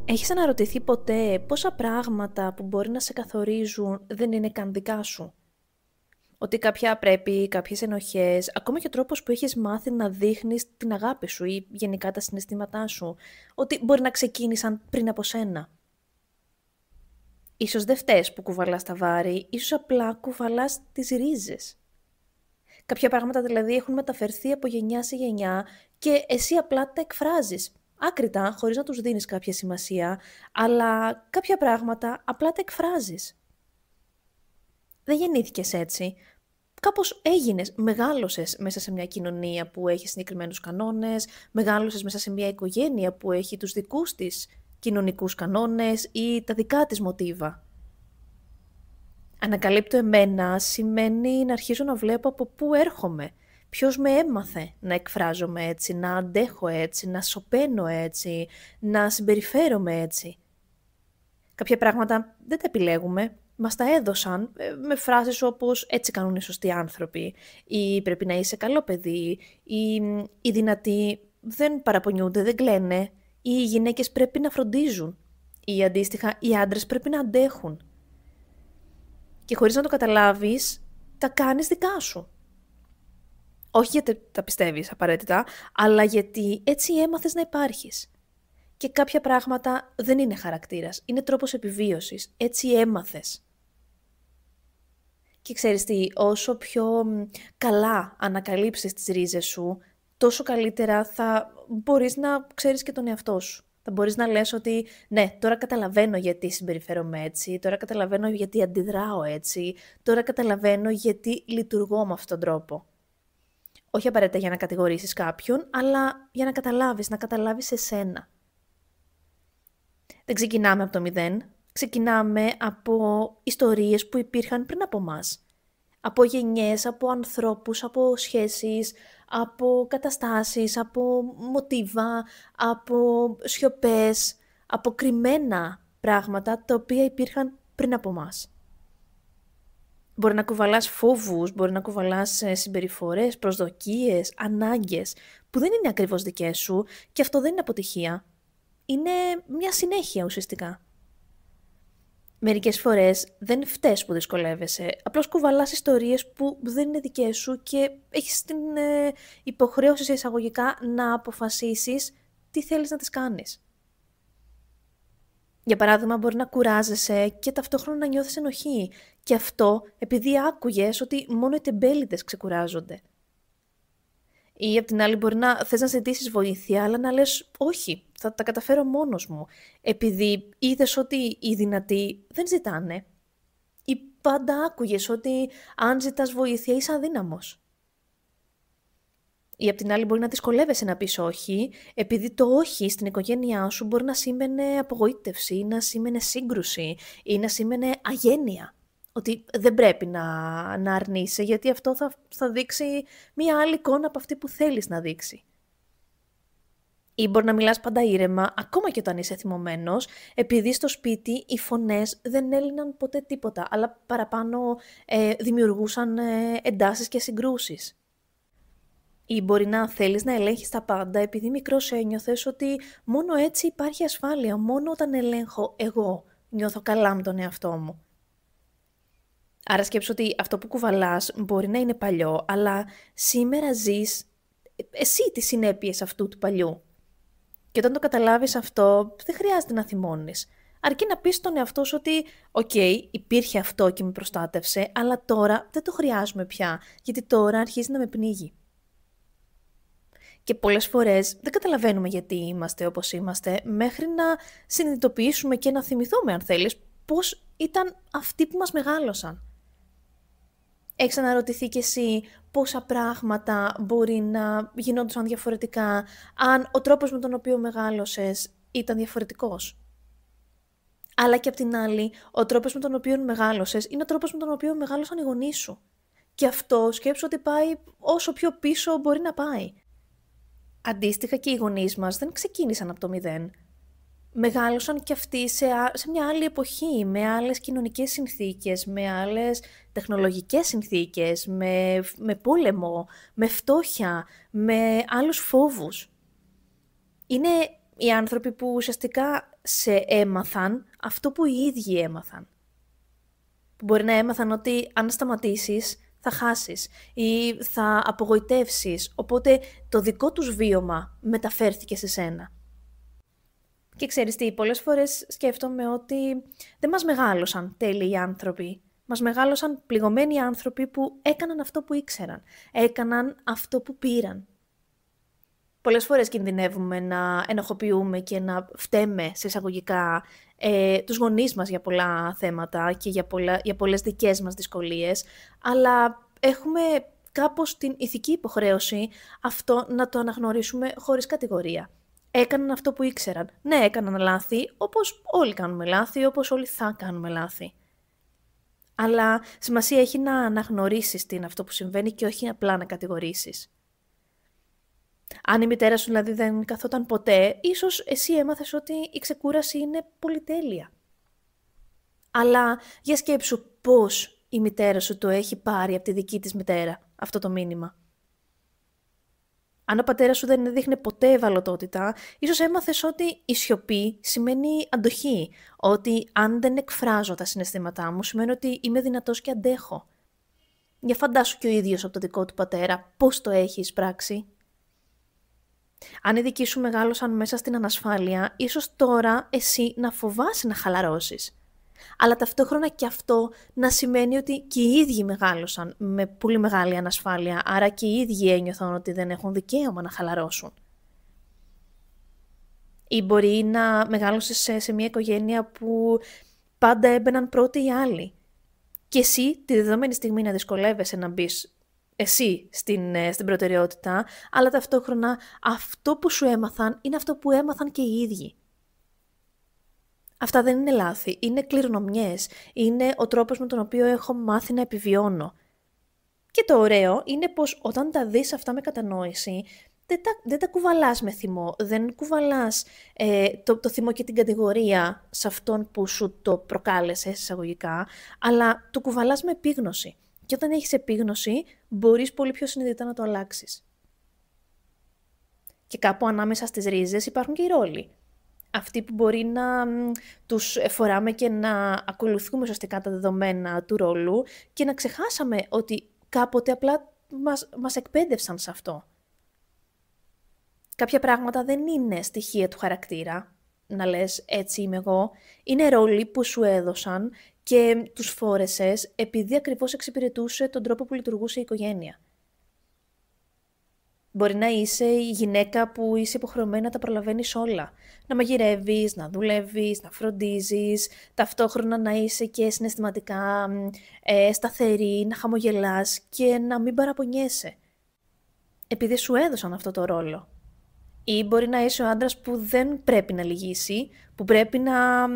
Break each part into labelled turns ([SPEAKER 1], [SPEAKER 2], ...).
[SPEAKER 1] Έχεις αναρωτηθεί ποτέ πόσα πράγματα που μπορεί να σε καθορίζουν δεν είναι καν δικά σου? Ότι κάποια πρέπει, κάποιες ενοχές, ακόμα και ο τρόπος που έχεις μάθει να δείχνεις την αγάπη σου ή γενικά τα συναισθήματά σου, ότι μπορεί να ξεκίνησαν πριν από σένα. Ίσως δεν φταίς που κουβαλάς τα βάρη, ίσως απλά κουβαλάς τις ρίζες. Κάποια πράγματα δηλαδή έχουν μεταφερθεί από γενιά σε γενιά και εσύ απλά τα εκφράζεις. Άκρητα, χωρίς να τους δίνεις κάποια σημασία, αλλά κάποια πράγματα απλά τα εκφράζεις. Δεν γεννήθηκες έτσι. Κάπως έγινες, μεγάλωσες μέσα σε μια κοινωνία που έχει συγκεκριμένους κανόνες, μεγάλωσες μέσα σε μια οικογένεια που έχει τους δικούς της κοινωνικούς κανόνες ή τα δικά της μοτίβα. Ανακαλύπτω εμένα σημαίνει να αρχίζω να βλέπω από πού έρχομαι. Ποιος με έμαθε να εκφράζομαι έτσι, να αντέχω έτσι, να σωπαίνω έτσι, να συμπεριφέρομαι έτσι. Κάποια πράγματα δεν τα επιλέγουμε, μας τα έδωσαν με φράσεις όπως «έτσι κάνουν οι σωστοί άνθρωποι» ή «πρέπει να είσαι καλό παιδί» ή «οι δυνατοί δεν παραπονιούνται, δεν κλαίνε» ή «οι γυναίκες πρέπει να φροντίζουν» ή αντίστοιχα «οι άντρες πρέπει να αντέχουν». Και χωρίς να το καταλάβεις, τα κάνεις δικά σου. Όχι γιατί τα πιστεύεις απαραίτητα, αλλά γιατί έτσι έμαθες να υπάρχεις. Και κάποια πράγματα δεν είναι χαρακτήρας, είναι τρόπος επιβίωσης. Έτσι έμαθες. Και ξέρεις τι, όσο πιο καλά ανακαλύψεις τις ρίζες σου, τόσο καλύτερα θα μπορείς να ξέρεις και τον εαυτό σου. Θα μπορείς να λες ότι ναι, τώρα καταλαβαίνω γιατί συμπεριφέρομαι έτσι, τώρα καταλαβαίνω γιατί αντιδράω έτσι, τώρα καταλαβαίνω γιατί λειτουργώ με αυτόν τον τρόπο. Όχι απαραίτητα για να κατηγορήσεις κάποιον, αλλά για να καταλάβεις εσένα. Δεν ξεκινάμε από το μηδέν, ξεκινάμε από ιστορίες που υπήρχαν πριν από μας. Από γενιές, από ανθρώπους, από σχέσεις, από καταστάσεις, από μοτίβα, από σιωπές, από κρυμμένα πράγματα τα οποία υπήρχαν πριν από μας. Μπορεί να κουβαλάς φόβους, μπορεί να κουβαλάς συμπεριφορές, προσδοκίες, ανάγκες που δεν είναι ακριβώς δικές σου και αυτό δεν είναι αποτυχία. Είναι μια συνέχεια ουσιαστικά. Μερικές φορές δεν φταίς που δυσκολεύεσαι, απλώς κουβαλάς ιστορίες που δεν είναι δικές σου και έχεις την υποχρέωση σε εισαγωγικά να αποφασίσεις τι θέλεις να τις κάνεις. Για παράδειγμα, μπορεί να κουράζεσαι και ταυτόχρονα να νιώθεις ενοχή. Και αυτό επειδή άκουγες ότι μόνο οι τεμπέληδες ξεκουράζονται. Ή απ' την άλλη μπορεί να θες να ζητήσεις βοήθεια, αλλά να λες όχι, θα τα καταφέρω μόνος μου. Επειδή είδες ότι οι δυνατοί δεν ζητάνε. Ή πάντα άκουγες ότι αν ζητάς βοήθεια είσαι αδύναμος. Ή απ' την άλλη μπορεί να δυσκολεύεσαι να πεις όχι, επειδή το όχι στην οικογένειά σου μπορεί να σήμαινε απογοήτευση, ή να σήμαινε σύγκρουση, ή να σήμαινε αγένεια. Ότι δεν πρέπει να αρνείσαι, γιατί αυτό θα δείξει μία άλλη εικόνα από αυτή που θέλεις να δείξει. Ή μπορεί να μιλάς πάντα ήρεμα, ακόμα και όταν είσαι θυμωμένος, επειδή στο σπίτι οι φωνές δεν έλυναν ποτέ τίποτα, αλλά παραπάνω δημιουργούσαν εντάσεις και συγκρούσεις. Ή μπορεί να θέλεις να ελέγχεις τα πάντα, επειδή μικρός ένιωθες ότι μόνο έτσι υπάρχει ασφάλεια, μόνο όταν ελέγχω εγώ νιώθω καλά με τον εαυτό μου. Άρα σκέψου ότι αυτό που κουβαλάς μπορεί να είναι παλιό, αλλά σήμερα ζεις εσύ τις συνέπειες αυτού του παλιού. Και όταν το καταλάβεις αυτό, δεν χρειάζεται να θυμώνεις. Αρκεί να πεις στον εαυτό σου ότι «ΟΚ, υπήρχε αυτό και με προστάτευσε, αλλά τώρα δεν το χρειάζομαι πια, γιατί τώρα αρχίζει να με πνίγει». Και πολλές φορές δεν καταλαβαίνουμε γιατί είμαστε όπως είμαστε, μέχρι να συνειδητοποιήσουμε και να θυμηθούμε, αν θέλεις, πώς ήταν αυτοί που μας μεγάλωσαν. Έχεις αναρωτηθεί κι εσύ πόσα πράγματα μπορεί να γινόντουσαν διαφορετικά, αν ο τρόπος με τον οποίο μεγάλωσες ήταν διαφορετικός. Αλλά και απ' την άλλη, ο τρόπος με τον οποίο μεγάλωσες είναι ο τρόπος με τον οποίο μεγάλωσαν οι γονείς σου. Και αυτό σκέψου ότι πάει όσο πιο πίσω μπορεί να πάει. Αντίστοιχα και οι γονείς μας δεν ξεκίνησαν από το μηδέν. Μεγάλωσαν κι αυτοί σε μια άλλη εποχή, με άλλες κοινωνικές συνθήκες, με άλλες τεχνολογικές συνθήκες, με πόλεμο, με φτώχεια, με άλλους φόβους. Είναι Οι άνθρωποι που ουσιαστικά σε έμαθαν αυτό που οι ίδιοι έμαθαν. Που μπορεί να έμαθαν ότι αν σταματήσεις θα χάσεις ή θα απογοητεύσεις, οπότε το δικό τους βίωμα μεταφέρθηκε σε σένα. Και ξέρεις τι, πολλές φορές σκέφτομαι ότι δεν μας μεγάλωσαν τέλειοι άνθρωποι. Μας μεγάλωσαν πληγωμένοι άνθρωποι που έκαναν αυτό που ήξεραν. Έκαναν αυτό που πήραν. Πολλές φορές κινδυνεύουμε να ενοχοποιούμε και να φταίμε σε εισαγωγικά τους γονείς μας για πολλά θέματα και για πολλές δικές μας δυσκολίες, αλλά έχουμε κάπως την ηθική υποχρέωση αυτό να το αναγνωρίσουμε χωρίς κατηγορία. Έκαναν αυτό που ήξεραν. Ναι, έκαναν λάθη, όπως όλοι κάνουμε λάθη, όπως όλοι θα κάνουμε λάθη. Αλλά σημασία έχει να αναγνωρίσεις τι είναι αυτό που συμβαίνει και όχι απλά να κατηγορήσεις. Αν η μητέρα σου δηλαδή δεν καθόταν ποτέ, ίσως εσύ έμαθες ότι η ξεκούραση είναι πολυτέλεια. Αλλά για σκέψου πώς η μητέρα σου το έχει πάρει από τη δική της μητέρα, αυτό το μήνυμα. Αν ο πατέρας σου δεν έδειχνε ποτέ ευαλωτότητα, ίσως έμαθες ότι η σιωπή σημαίνει αντοχή. Ότι αν δεν εκφράζω τα συναισθήματά μου, σημαίνει ότι είμαι δυνατός και αντέχω. Για φαντάσου και ο ίδιος από το δικό του πατέρα, πώς το έχει εισπράξει. Αν οι δικοί σου μεγάλωσαν μέσα στην ανασφάλεια, ίσως τώρα εσύ να φοβάσαι να χαλαρώσεις. Αλλά ταυτόχρονα και αυτό να σημαίνει ότι και οι ίδιοι μεγάλωσαν με πολύ μεγάλη ανασφάλεια, άρα και οι ίδιοι ένιωθαν ότι δεν έχουν δικαίωμα να χαλαρώσουν. Ή μπορεί να μεγάλωσες σε μια οικογένεια που πάντα έμπαιναν πρώτοι οι άλλοι. Και εσύ τη δεδομένη στιγμή να δυσκολεύεσαι να μπεις εσύ στην προτεραιότητα, αλλά ταυτόχρονα αυτό που σου έμαθαν είναι αυτό που έμαθαν και οι ίδιοι. Αυτά δεν είναι λάθη, είναι κληρονομιές, είναι ο τρόπος με τον οποίο έχω μάθει να επιβιώνω. Και το ωραίο είναι πως όταν τα δεις αυτά με κατανόηση, δεν τα κουβαλάς με θυμό, δεν κουβαλάς το θυμό και την κατηγορία σε αυτόν που σου το προκάλεσε εισαγωγικά, αλλά το κουβαλάς με επίγνωση. Και όταν έχεις επίγνωση, μπορείς πολύ πιο συνειδητά να το αλλάξεις. Και κάπου ανάμεσα στις ρίζες υπάρχουν και οι ρόλοι. Αυτοί που μπορεί να τους φοράμε και να ακολουθούμε σωστικά τα δεδομένα του ρόλου και να ξεχάσαμε ότι κάποτε απλά μας εκπαίδευσαν σε αυτό. Κάποια πράγματα δεν είναι στοιχεία του χαρακτήρα, να λες έτσι είμαι εγώ, είναι ρόλοι που σου έδωσαν και τους φόρεσες επειδή ακριβώς εξυπηρετούσε τον τρόπο που λειτουργούσε η οικογένεια. Μπορεί να είσαι η γυναίκα που είσαι υποχρεωμένη να τα προλαβαίνεις όλα. Να μαγειρεύεις, να δουλεύεις, να φροντίζεις, ταυτόχρονα να είσαι και συναισθηματικά σταθερή, να χαμογελάς και να μην παραπονιέσαι. Επειδή σου έδωσαν αυτό το ρόλο. Ή μπορεί να είσαι ο άντρας που δεν πρέπει να λυγίσει, που πρέπει να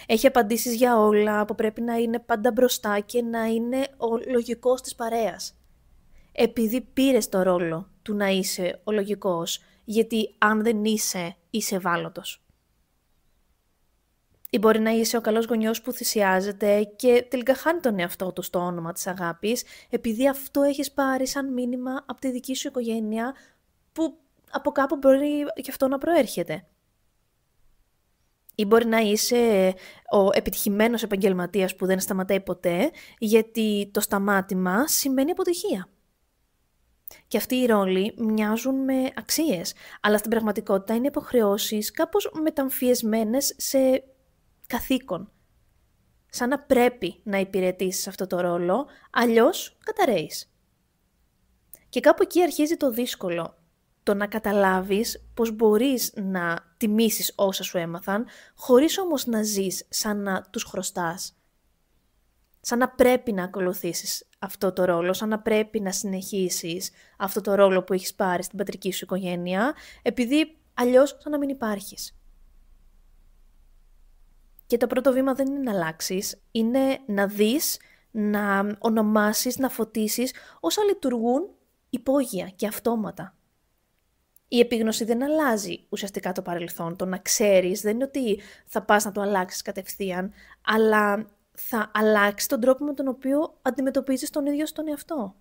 [SPEAKER 1] έχει απαντήσεις για όλα, που πρέπει να είναι πάντα μπροστά και να είναι ο λογικός της παρέας. Επειδή πήρες το ρόλο του να είσαι ο λογικός, γιατί αν δεν είσαι, είσαι ευάλωτος. Ή μπορεί να είσαι ο καλός γονιός που θυσιάζεται και τελικά χάνει τον εαυτό του στο όνομα της αγάπης, επειδή αυτό έχεις πάρει σαν μήνυμα από τη δική σου οικογένεια, που από κάπου μπορεί και αυτό να προέρχεται. Ή μπορεί να είσαι ο επιτυχημένος επαγγελματίας που δεν σταματάει ποτέ, γιατί το σταμάτημα σημαίνει αποτυχία. Και αυτοί οι ρόλοι μοιάζουν με αξίες, αλλά στην πραγματικότητα είναι υποχρεώσεις κάπως μεταμφιεσμένες σε καθήκον. Σαν να πρέπει να υπηρετήσεις αυτό το ρόλο, αλλιώς καταραίεις. Και κάπου εκεί αρχίζει το δύσκολο. Το να καταλάβεις πως μπορείς να τιμήσεις όσα σου έμαθαν, χωρίς όμως να ζεις σαν να τους χρωστάς. Σαν να πρέπει να ακολουθήσεις αυτό το ρόλο, σαν να πρέπει να συνεχίσεις αυτό το ρόλο που έχεις πάρει στην πατρική σου οικογένεια, επειδή αλλιώς σαν να μην υπάρχεις. Και το πρώτο βήμα δεν είναι να αλλάξεις, είναι να δεις, να ονομάσεις, να φωτίσεις όσα λειτουργούν υπόγεια και αυτόματα. Η επίγνωση δεν αλλάζει ουσιαστικά το παρελθόν. Το να ξέρεις δεν είναι ότι θα πας να το αλλάξεις κατευθείαν, αλλά θα αλλάξει τον τρόπο με τον οποίο αντιμετωπίζεις τον ίδιο στον εαυτό.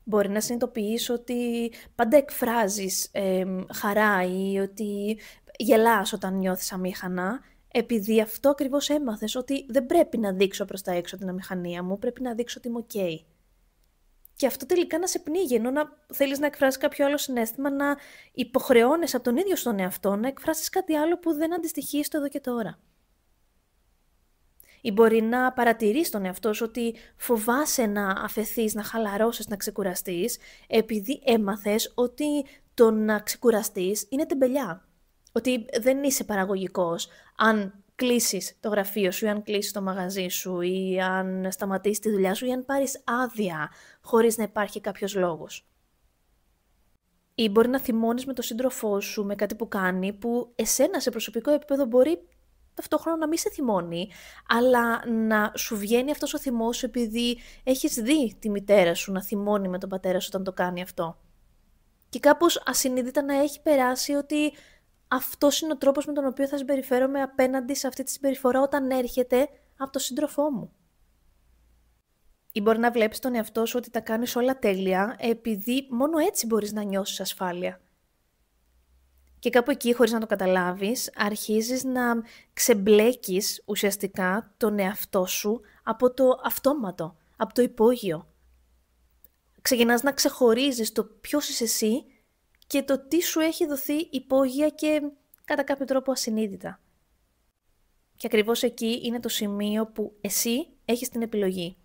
[SPEAKER 1] Μπορεί να συνειδητοποιείς ότι πάντα εκφράζεις χαρά ή ότι γελάς όταν νιώθεις αμήχανα, επειδή αυτό ακριβώς έμαθες, ότι δεν πρέπει να δείξω προς τα έξω την αμηχανία μου, πρέπει να δείξω ότι είμαι ok. Και αυτό τελικά να σε πνίγει, ενώ να θέλεις να εκφράσεις κάποιο άλλο συναίσθημα, να υποχρεώνεσαι από τον ίδιο στον εαυτό να εκφράσεις κάτι άλλο που δεν αντιστοιχεί στο εδώ και τώρα. Ή μπορεί να παρατηρείς τον εαυτό σου ότι φοβάσαι να αφεθείς, να χαλαρώσεις, να ξεκουραστείς, επειδή έμαθες ότι το να ξεκουραστείς είναι τεμπελιά. Ότι δεν είσαι παραγωγικός αν κλείσεις το γραφείο σου ή αν κλείσεις το μαγαζί σου ή αν σταματήσεις τη δουλειά σου ή αν πάρεις άδεια χωρίς να υπάρχει κάποιος λόγος. Ή μπορεί να θυμώνεις με τον σύντροφό σου, με κάτι που κάνει, που εσένα σε προσωπικό επίπεδο μπορεί ταυτόχρονα να μην σε θυμώνει, αλλά να σου βγαίνει αυτός ο θυμός σου επειδή έχεις δει τη μητέρα σου να θυμώνει με τον πατέρα σου όταν το κάνει αυτό. Και κάπως ασυνείδητα να έχει περάσει ότι αυτός είναι ο τρόπος με τον οποίο θα συμπεριφέρομαι απέναντι σε αυτή τη συμπεριφορά όταν έρχεται από τον σύντροφό μου. Ή μπορεί να βλέπεις τον εαυτό σου ότι τα κάνεις όλα τέλεια, επειδή μόνο έτσι μπορείς να νιώσεις ασφάλεια. Και κάπου εκεί, χωρίς να το καταλάβεις, αρχίζεις να ξεμπλέκεις ουσιαστικά τον εαυτό σου από το αυτόματο, από το υπόγειο. Ξεκινάς να ξεχωρίζεις το ποιος είσαι εσύ και το τι σου έχει δοθεί υπόγεια και κατά κάποιο τρόπο ασυνείδητα. Και ακριβώς εκεί είναι το σημείο που εσύ έχεις την επιλογή.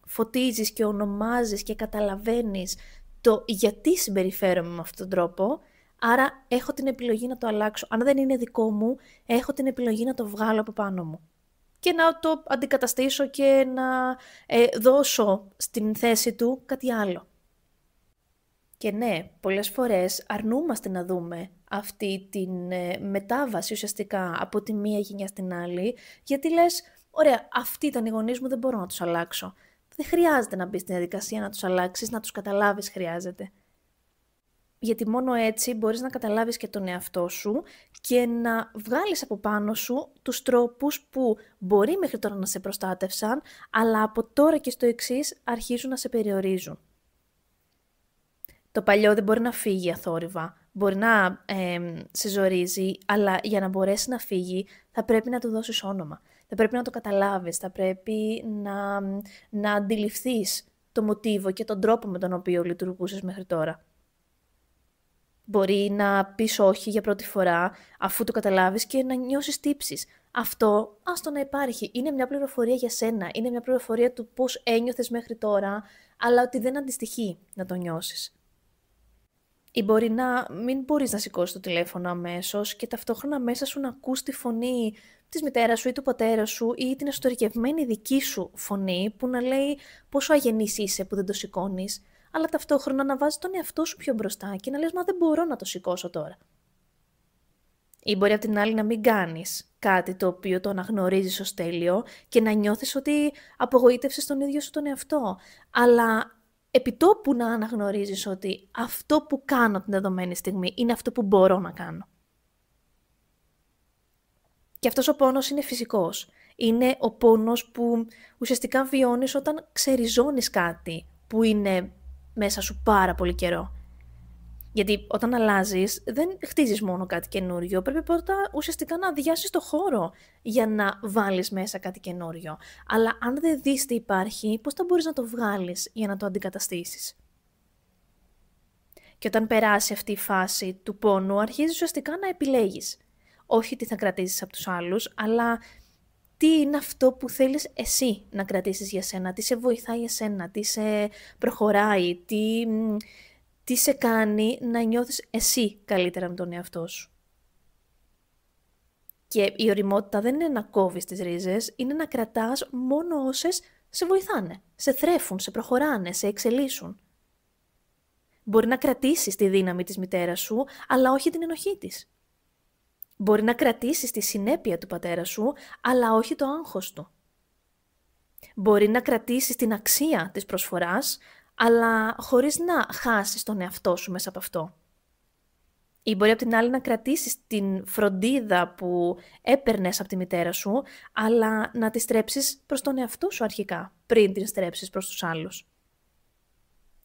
[SPEAKER 1] Φωτίζεις και ονομάζεις και καταλαβαίνεις το γιατί συμπεριφέρομαι με αυτόν τον τρόπο, άρα έχω την επιλογή να το αλλάξω. Αν δεν είναι δικό μου, έχω την επιλογή να το βγάλω από πάνω μου και να το αντικαταστήσω και να δώσω στην θέση του κάτι άλλο. Και ναι, πολλές φορές αρνούμαστε να δούμε αυτή την μετάβαση ουσιαστικά από τη μία γενιά στην άλλη, γιατί λες, ωραία, αυτοί ήταν οι γονείς μου, δεν μπορώ να τους αλλάξω. Δεν χρειάζεται να μπεις στην διαδικασία να τους αλλάξεις, να τους καταλάβεις χρειάζεται. Γιατί μόνο έτσι μπορείς να καταλάβεις και τον εαυτό σου και να βγάλεις από πάνω σου τους τρόπους που μπορεί μέχρι τώρα να σε προστάτευσαν, αλλά από τώρα και στο εξής αρχίζουν να σε περιορίζουν. Το παλιό δεν μπορεί να φύγει αθόρυβα, μπορεί να σε ζορίζει, αλλά για να μπορέσει να φύγει θα πρέπει να του δώσεις όνομα. Θα πρέπει να το καταλάβεις, θα πρέπει να αντιληφθείς το μοτίβο και τον τρόπο με τον οποίο λειτουργούσες μέχρι τώρα. Μπορεί να πεις όχι για πρώτη φορά, αφού το καταλάβεις και να νιώσεις τύψεις. Αυτό, άστο να υπάρχει, είναι μια πληροφορία για σένα, είναι μια πληροφορία του πώς ένιωθες μέχρι τώρα, αλλά ότι δεν αντιστοιχεί να το νιώσεις. Ή μπορεί να μην μπορείς να σηκώσεις το τηλέφωνο αμέσως και ταυτόχρονα μέσα σου να ακούς τη φωνή της μητέρας σου ή του πατέρα σου ή την εσωτερικευμένη δική σου φωνή που να λέει πόσο αγενής είσαι που δεν το σηκώνεις, αλλά ταυτόχρονα να βάζεις τον εαυτό σου πιο μπροστά και να λες «Μα δεν μπορώ να το σηκώσω τώρα». Ή μπορεί απ' την άλλη να μην κάνεις κάτι το οποίο το αναγνωρίζεις ως τέλειο και να νιώθεις ότι απογοήτευσες τον ίδιο σου τον εαυτό, αλλά επιτόπου να αναγνωρίζεις ότι αυτό που κάνω την δεδομένη στιγμή είναι αυτό που μπορώ να κάνω. Και αυτός ο πόνος είναι φυσικός. Είναι ο πόνος που ουσιαστικά βιώνεις όταν ξεριζώνεις κάτι που είναι μέσα σου πάρα πολύ καιρό. Γιατί όταν αλλάζεις δεν χτίζεις μόνο κάτι καινούριο, πρέπει πρώτα ουσιαστικά να αδειάσεις το χώρο για να βάλεις μέσα κάτι καινούριο. Αλλά αν δεν δεις τι υπάρχει, πώς θα μπορείς να το βγάλεις για να το αντικαταστήσεις. Και όταν περάσει αυτή η φάση του πόνου, αρχίζεις ουσιαστικά να επιλέγεις. Όχι τι θα κρατήσεις από τους άλλους, αλλά τι είναι αυτό που θέλεις εσύ να κρατήσεις για σένα, τι σε βοηθάει εσένα, τι σε προχωράει, τι σε κάνει να νιώθεις εσύ καλύτερα με τον εαυτό σου. Και η ωριμότητα δεν είναι να κόβεις τις ρίζες, είναι να κρατάς μόνο όσες σε βοηθάνε, σε θρέφουν, σε προχωράνε, σε εξελίσσουν. Μπορεί να κρατήσεις τη δύναμη της μητέρας σου, αλλά όχι την ενοχή της. Μπορεί να κρατήσεις τη συνέπεια του πατέρα σου, αλλά όχι το άγχος του. Μπορεί να κρατήσεις την αξία της προσφοράς, αλλά χωρίς να χάσεις τον εαυτό σου μέσα από αυτό. Ή μπορεί απ' την άλλη να κρατήσεις την φροντίδα που έπαιρνες από τη μητέρα σου, αλλά να τη στρέψεις προς τον εαυτό σου αρχικά, πριν την στρέψεις προς τους άλλους.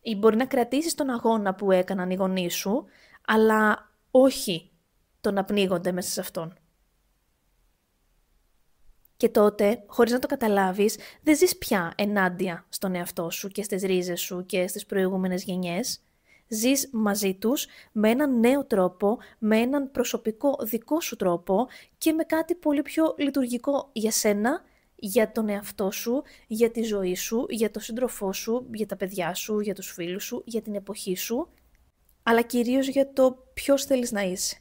[SPEAKER 1] Ή μπορεί να κρατήσεις τον αγώνα που έκαναν οι γονείς σου, αλλά όχι το να πνίγονται μέσα σε αυτόν. Και τότε, χωρίς να το καταλάβεις, δεν ζεις πια ενάντια στον εαυτό σου και στις ρίζες σου και στις προηγούμενες γενιές. Ζεις μαζί τους με έναν νέο τρόπο, με έναν προσωπικό δικό σου τρόπο και με κάτι πολύ πιο λειτουργικό για σένα, για τον εαυτό σου, για τη ζωή σου, για τον σύντροφό σου, για τα παιδιά σου, για τους φίλους σου, για την εποχή σου, αλλά κυρίως για το ποιος θέλεις να είσαι.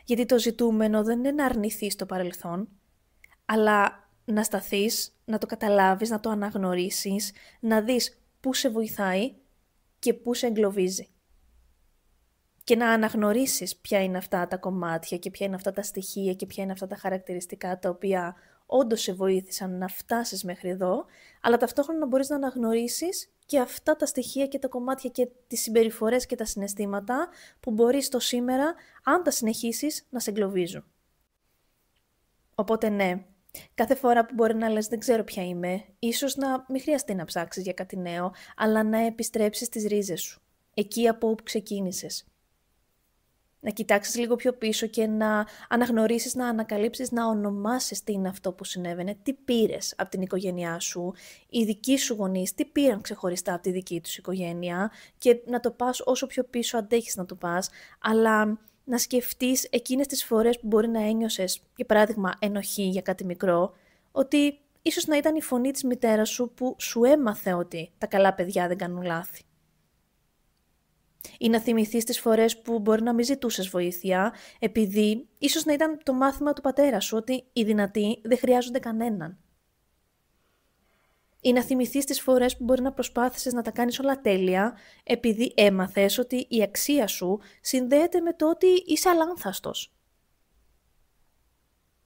[SPEAKER 1] Γιατί το ζητούμενο δεν είναι να αρνηθείς το παρελθόν, αλλά να σταθείς, να το καταλάβεις, να το αναγνωρίσεις, να δεις πού σε βοηθάει και πού σε εγκλωβίζει. Και να αναγνωρίσεις ποια είναι αυτά τα κομμάτια και ποια είναι αυτά τα στοιχεία και ποια είναι αυτά τα χαρακτηριστικά τα οποία όντως σε βοήθησαν να φτάσεις μέχρι εδώ, αλλά ταυτόχρονα να μπορείς να αναγνωρίσεις και αυτά τα στοιχεία και τα κομμάτια και τις συμπεριφορές και τα συναισθήματα που μπορείς το σήμερα, αν τα συνεχίσεις, να σε εγκλωβίζουν. Οπότε ναι, κάθε φορά που μπορεί να λες δεν ξέρω ποια είμαι, ίσως να μην χρειαστεί να ψάξεις για κάτι νέο, αλλά να επιστρέψεις στις ρίζες σου, εκεί από όπου ξεκίνησες. Να κοιτάξεις λίγο πιο πίσω και να αναγνωρίσεις, να ανακαλύψεις, να ονομάσεις τι είναι αυτό που συνέβαινε, τι πήρες από την οικογένειά σου, οι δικοί σου γονείς, τι πήραν ξεχωριστά από τη δική τους οικογένεια και να το πας όσο πιο πίσω αντέχεις να το πας, αλλά να σκεφτείς εκείνες τις φορές που μπορεί να ένιωσες, για παράδειγμα, ενοχή για κάτι μικρό, ότι ίσως να ήταν η φωνή της μητέρας σου που σου έμαθε ότι τα καλά παιδιά δεν κάνουν λάθη. Ή να θυμηθείς τις φορές που μπορεί να μην ζητούσες βοήθεια, επειδή ίσως να ήταν το μάθημα του πατέρα σου ότι οι δυνατοί δεν χρειάζονται κανέναν. Ή να θυμηθείς τις φορές που μπορεί να προσπάθησες να τα κάνεις όλα τέλεια, επειδή έμαθες ότι η αξία σου συνδέεται με το ότι είσαι αλάνθαστος.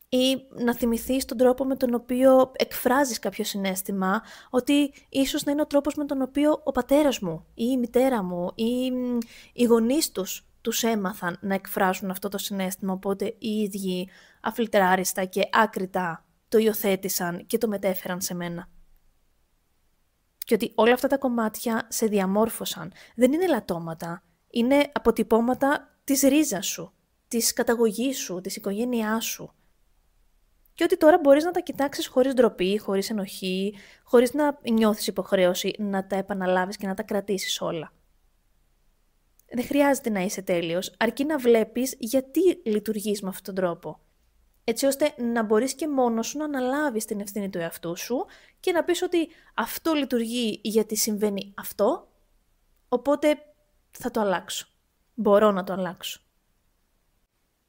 [SPEAKER 1] Ή να θυμηθείς τον τρόπο με τον οποίο εκφράζεις κάποιο συναίσθημα, ότι ίσως να είναι ο τρόπος με τον οποίο ο πατέρας μου ή η μητέρα μου ή οι γονείς τους έμαθαν να εκφράζουν αυτό το συναίσθημα, οπότε οι ίδιοι αφιλτράριστα και άκρητα το υιοθέτησαν και το μετέφεραν σε μένα. Και ότι όλα αυτά τα κομμάτια σε διαμόρφωσαν. Δεν είναι λατώματα, είναι αποτυπώματα της ρίζας σου, της καταγωγής σου, της οικογένειάς σου. Και ότι τώρα μπορείς να τα κοιτάξεις χωρίς ντροπή, χωρίς ενοχή, χωρίς να νιώθεις υποχρέωση να τα επαναλάβεις και να τα κρατήσεις όλα. Δεν χρειάζεται να είσαι τέλειος, αρκεί να βλέπεις γιατί λειτουργείς με αυτόν τον τρόπο. Έτσι ώστε να μπορείς και μόνος σου να αναλάβεις την ευθύνη του εαυτού σου και να πεις ότι αυτό λειτουργεί γιατί συμβαίνει αυτό, οπότε θα το αλλάξω. Μπορώ να το αλλάξω.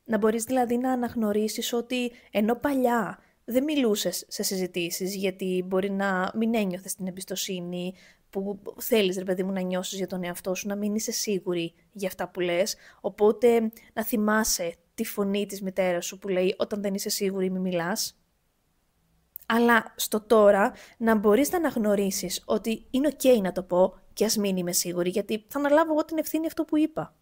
[SPEAKER 1] Να μπορείς δηλαδή να αναγνωρίσεις ότι ενώ παλιά δεν μιλούσες σε συζητήσεις γιατί μπορεί να μην ένιωθες την εμπιστοσύνη που θέλεις, ρε παιδί μου, να νιώσεις για τον εαυτό σου, να μην είσαι σίγουρη για αυτά που λες, οπότε να θυμάσαι τη φωνή της μητέρας σου που λέει όταν δεν είσαι σίγουρη μη μιλάς. Αλλά στο τώρα να μπορείς να αναγνωρίσεις ότι είναι ok να το πω και ας μην είμαι σίγουρη γιατί θα αναλάβω εγώ την ευθύνη αυτό που είπα.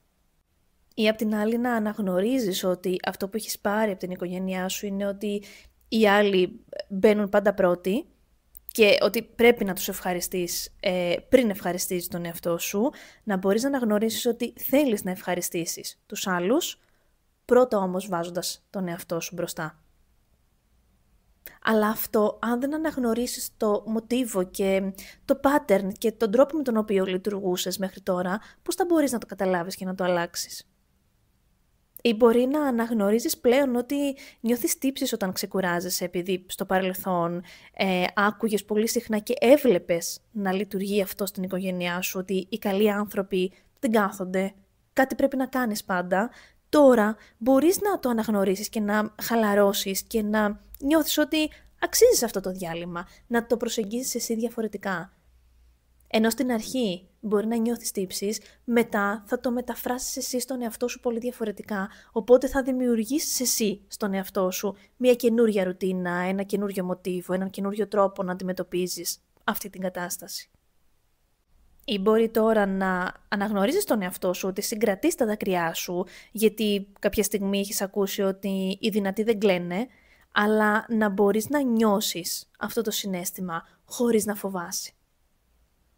[SPEAKER 1] Ή απ' την άλλη να αναγνωρίζεις ότι αυτό που έχεις πάρει από την οικογένειά σου είναι ότι οι άλλοι μπαίνουν πάντα πρώτοι και ότι πρέπει να τους ευχαριστείς πριν ευχαριστήσεις τον εαυτό σου, να μπορείς να αναγνωρίσεις ότι θέλεις να ευχαριστήσεις τους άλλους, πρώτα όμως βάζοντας τον εαυτό σου μπροστά. Αλλά αυτό, αν δεν αναγνωρίσεις το μοτίβο και το pattern και τον τρόπο με τον οποίο λειτουργούσες μέχρι τώρα, πώς θα μπορείς να το καταλάβεις και να το αλλάξεις. Ή μπορεί να αναγνωρίζεις πλέον ότι νιώθεις τύψεις όταν ξεκουράζεσαι, επειδή στο παρελθόν άκουγες πολύ συχνά και έβλεπες να λειτουργεί αυτό στην οικογένειά σου, ότι οι καλοί άνθρωποι δεν κάθονται, κάτι πρέπει να κάνεις πάντα. Τώρα μπορείς να το αναγνωρίσεις και να χαλαρώσεις και να νιώθεις ότι αξίζεις αυτό το διάλειμμα, να το προσεγγίσεις εσύ διαφορετικά. Ενώ στην αρχή μπορεί να νιώθεις τύψεις, μετά θα το μεταφράσεις εσύ στον εαυτό σου πολύ διαφορετικά, οπότε θα δημιουργήσεις εσύ στον εαυτό σου μια καινούρια ρουτίνα, ένα καινούριο μοτίβο, έναν καινούριο τρόπο να αντιμετωπίζεις αυτή την κατάσταση. Ή μπορεί τώρα να αναγνωρίζεις τον εαυτό σου, ότι συγκρατείς τα δάκρυά σου, γιατί κάποια στιγμή έχεις ακούσει ότι οι δυνατοί δεν κλαίνε, αλλά να μπορείς να νιώσεις αυτό το συναίσθημα χωρίς να φοβάσαι.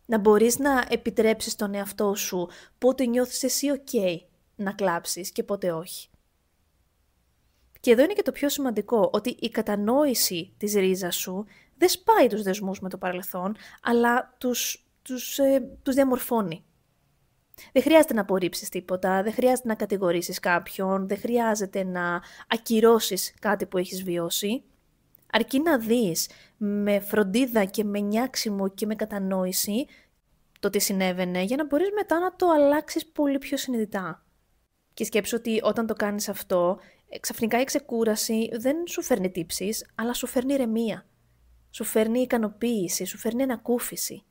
[SPEAKER 1] Να μπορείς να επιτρέψεις τον εαυτό σου πότε νιώθεις εσύ ok να κλάψεις και πότε όχι. Και εδώ είναι και το πιο σημαντικό, ότι η κατανόηση της ρίζας σου δεν σπάει τους δεσμούς με το παρελθόν, αλλά τους διαμορφώνει. Δεν χρειάζεται να απορρίψεις τίποτα, δεν χρειάζεται να κατηγορήσεις κάποιον, δεν χρειάζεται να ακυρώσεις κάτι που έχεις βιώσει. Αρκεί να δεις με φροντίδα και με νιάξιμο και με κατανόηση το τι συνέβαινε, για να μπορείς μετά να το αλλάξεις πολύ πιο συνειδητά. Και σκέψου ότι όταν το κάνεις αυτό, ξαφνικά η ξεκούραση δεν σου φέρνει τύψεις, αλλά σου φέρνει ηρεμία. Σου φέρνει ικανοποίηση, σου φέρνει ανακούφιση.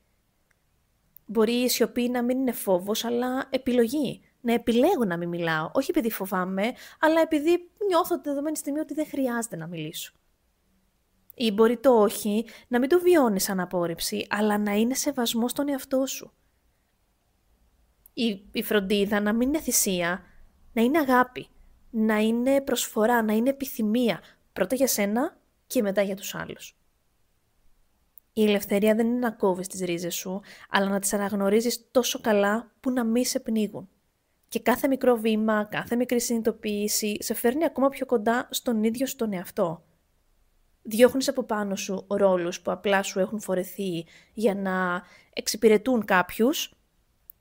[SPEAKER 1] Μπορεί η σιωπή να μην είναι φόβος, αλλά επιλογή. Να επιλέγω να μην μιλάω, όχι επειδή φοβάμαι, αλλά επειδή νιώθω τη δεδομένη στιγμή ότι δεν χρειάζεται να μιλήσω. Ή μπορεί το όχι να μην το βιώνεις σαν απόρριψη, αλλά να είναι σεβασμό στον εαυτό σου. Η φροντίδα να μην είναι θυσία, να είναι αγάπη, να είναι προσφορά, να είναι επιθυμία, πρώτα για σένα και μετά για τους άλλους. Η ελευθερία δεν είναι να κόβεις τις ρίζες σου, αλλά να τις αναγνωρίζεις τόσο καλά που να μην σε πνίγουν. Και κάθε μικρό βήμα, κάθε μικρή συνειδητοποίηση σε φέρνει ακόμα πιο κοντά στον ίδιο στον εαυτό. Διώχνεις από πάνω σου ρόλους που απλά σου έχουν φορεθεί για να εξυπηρετούν κάποιους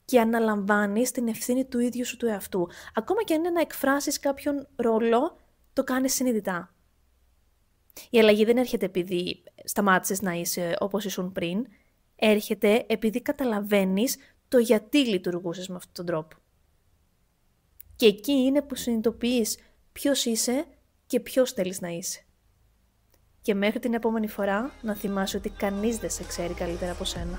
[SPEAKER 1] και αναλαμβάνεις την ευθύνη του ίδιου σου του εαυτού. Ακόμα και αν είναι να εκφράσεις κάποιον ρόλο, το κάνεις συνειδητά. Η αλλαγή δεν έρχεται επειδή σταμάτησες να είσαι όπως ήσουν πριν, έρχεται επειδή καταλαβαίνεις το γιατί λειτουργούσες με αυτόν τον τρόπο. Και εκεί είναι που συνειδητοποιείς ποιος είσαι και ποιος θέλεις να είσαι. Και μέχρι την επόμενη φορά να θυμάσαι ότι κανείς δεν σε ξέρει καλύτερα από σένα.